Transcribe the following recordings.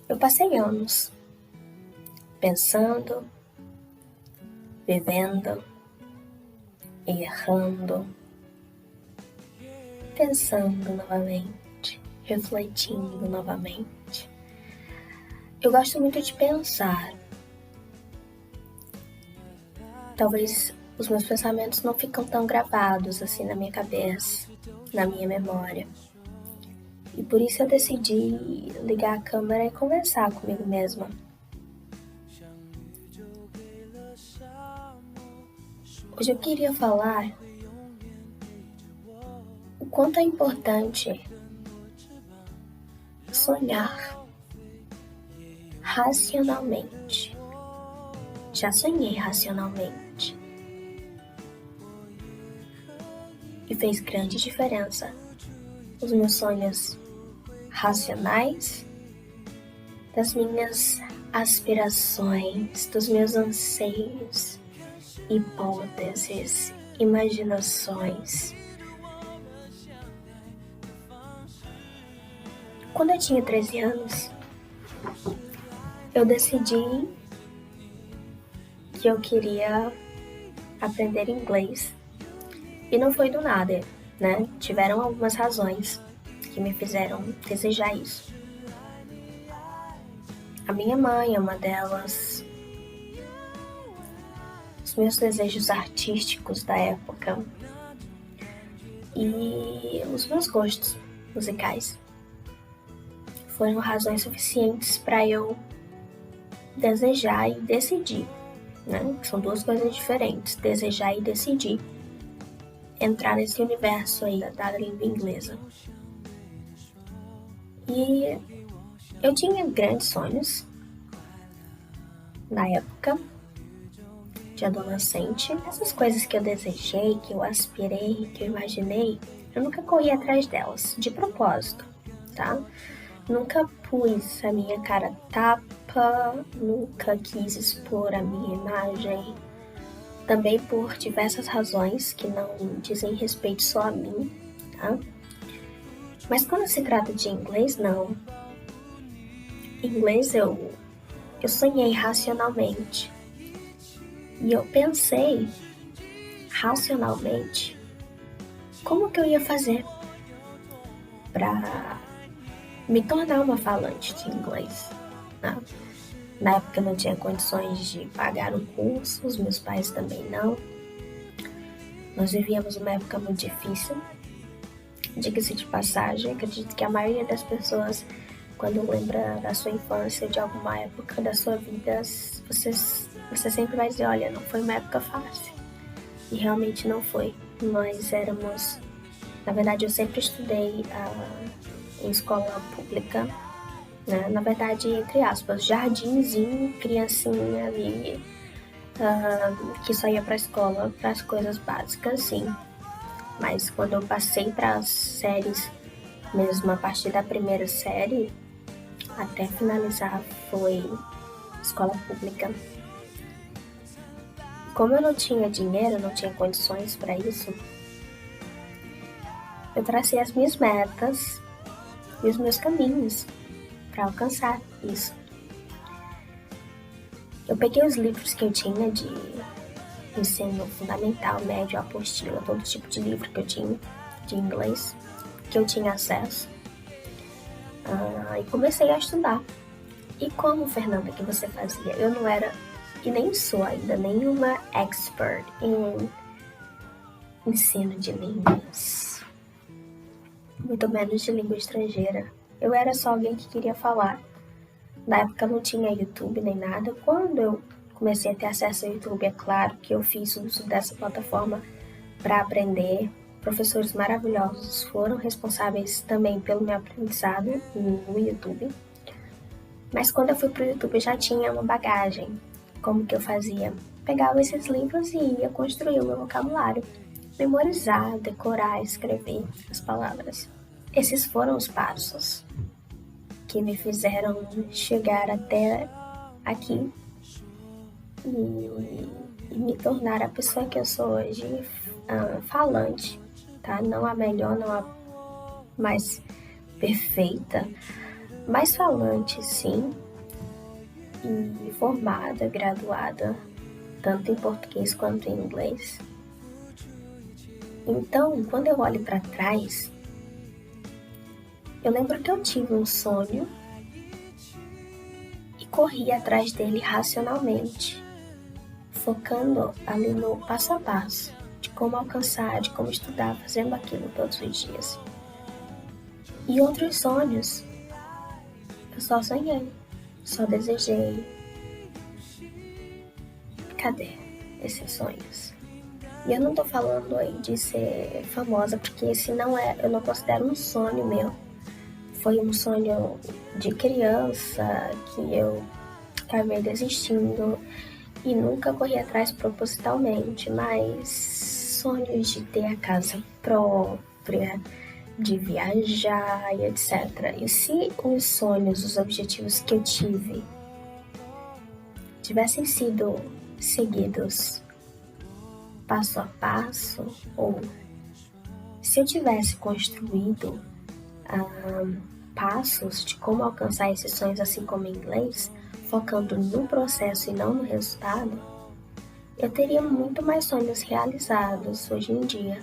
Eu passei anos pensando, vivendo, errando, pensando novamente, refletindo novamente. Eu gosto muito de pensar. Talvez os meus pensamentos não ficam tão gravados assim na minha cabeça, na minha memória. E por isso eu decidi ligar a câmera e conversar comigo mesma. Hoje eu queria falar o quanto é importante sonhar racionalmente. Já sonhei racionalmente. E fez grande diferença os meus sonhos racionais, das minhas aspirações, dos meus anseios, hipóteses, imaginações. Quando eu tinha 13 anos, eu decidi que eu queria aprender inglês. E não foi do nada, né? Tiveram algumas razões que me fizeram desejar isso. A minha mãe é uma delas. Os meus desejos artísticos da época. E os meus gostos musicais. Foram razões suficientes para eu desejar e decidir, né? São duas coisas diferentes, desejar e decidir entrar nesse universo aí da língua inglesa. E eu tinha grandes sonhos na época de adolescente. Essas coisas que eu desejei, que eu aspirei, que eu imaginei, eu nunca corri atrás delas, de propósito, tá? Nunca pus a minha cara tapa, nunca quis expor a minha imagem. Também por diversas razões que não dizem respeito só a mim, tá? Mas quando se trata de inglês, não. Inglês eu sonhei racionalmente. E eu pensei racionalmente como que eu ia fazer para me tornar uma falante de inglês, né? Na época eu não tinha condições de pagar um curso, os meus pais também não. Nós vivíamos uma época muito difícil. Diga-se de passagem, acredito que a maioria das pessoas, quando lembra da sua infância, de alguma época da sua vida, você sempre vai dizer, olha, não foi uma época fácil. E realmente não foi. Nós éramos... Na verdade, eu sempre estudei em escola pública, né? Na verdade, entre aspas, jardinzinho, criancinha ali, que só ia pra escola para as coisas básicas, sim. Mas quando eu passei para as séries, mesmo a partir da primeira série, até finalizar, foi escola pública. Como eu não tinha dinheiro, não tinha condições para isso, eu tracei as minhas metas e os meus caminhos para alcançar isso. Eu peguei os livros que eu tinha de ensino fundamental, médio, apostila, todo tipo de livro que eu tinha de inglês, que eu tinha acesso, e comecei a estudar. E como, Fernanda, que você fazia? Eu não era, e nem sou ainda, nenhuma expert em ensino de línguas, muito menos de língua estrangeira. Eu era só alguém que queria falar. Na época não tinha YouTube nem nada. Quando eu comecei a ter acesso ao YouTube, é claro que eu fiz uso dessa plataforma para aprender. Professores maravilhosos foram responsáveis também pelo meu aprendizado no YouTube. Mas quando eu fui para o YouTube, eu já tinha uma bagagem. Como que eu fazia? Pegava esses livros e ia construir o meu vocabulário. Memorizar, decorar, escrever as palavras. Esses foram os passos que me fizeram chegar até aqui e me tornar a pessoa que eu sou hoje, falante, tá? Não a melhor, não a mais perfeita, mais falante, sim, e formada, graduada, tanto em português quanto em inglês. Então, quando eu olho para trás, eu lembro que eu tive um sonho e corri atrás dele racionalmente, focando ali no passo a passo, de como alcançar, de como estudar, fazendo aquilo todos os dias. E outros sonhos, eu só sonhei, só desejei. Cadê esses sonhos? E eu não tô falando aí de ser famosa, porque esse não é, eu não considero um sonho meu. Foi um sonho de criança que eu acabei desistindo e nunca corri atrás propositalmente, mas sonhos de ter a casa própria, de viajar e etc. E se os sonhos, os objetivos que eu tivessem sido seguidos passo a passo, ou se eu tivesse construído passos de como alcançar esses sonhos, assim como em inglês, focando no processo e não no resultado, eu teria muito mais sonhos realizados hoje em dia.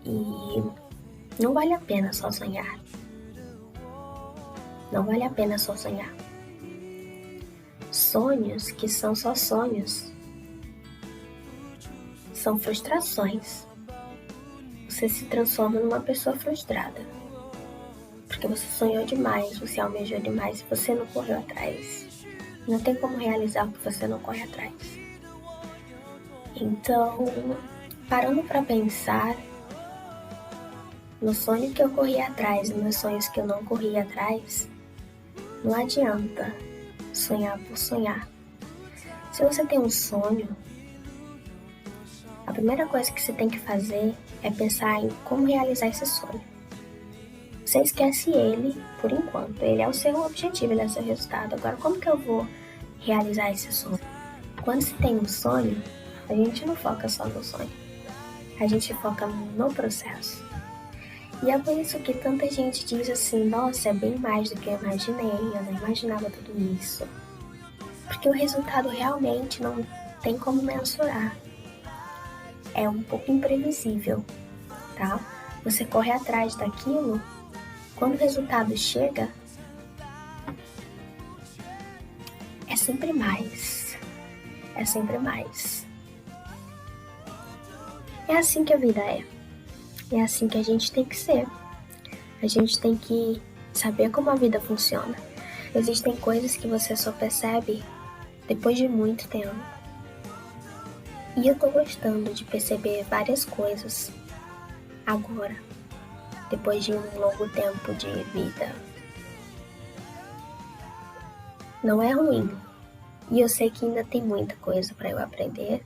E não vale a pena só sonhar. Não vale a pena só sonhar. Sonhos que são só sonhos são frustrações. Você se transforma numa pessoa frustrada. Porque você sonhou demais, você almejou demais e você não correu atrás. Não tem como realizar o que você não corre atrás. Então, parando para pensar no sonho que eu corri atrás e nos sonhos que eu não corri atrás, não adianta sonhar por sonhar. Se você tem um sonho, a primeira coisa que você tem que fazer é pensar em como realizar esse sonho. Você esquece ele por enquanto, ele é o seu objetivo, ele é o seu resultado. Agora, como que eu vou realizar esse sonho? Quando se tem um sonho, a gente não foca só no sonho, a gente foca no processo. E é por isso que tanta gente diz assim, nossa, é bem mais do que eu imaginei, eu não imaginava tudo isso. Porque o resultado realmente não tem como mensurar. É um pouco imprevisível, tá? Você corre atrás daquilo, quando o resultado chega, é sempre mais. É sempre mais. É assim que a vida é. É assim que a gente tem que ser. A gente tem que saber como a vida funciona. Existem coisas que você só percebe depois de muito tempo. E eu tô gostando de perceber várias coisas agora, depois de um longo tempo de vida. Não é ruim. E eu sei que ainda tem muita coisa para eu aprender,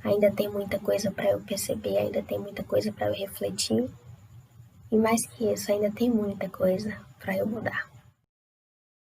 ainda tem muita coisa para eu perceber, ainda tem muita coisa para eu refletir. E mais que isso, ainda tem muita coisa para eu mudar.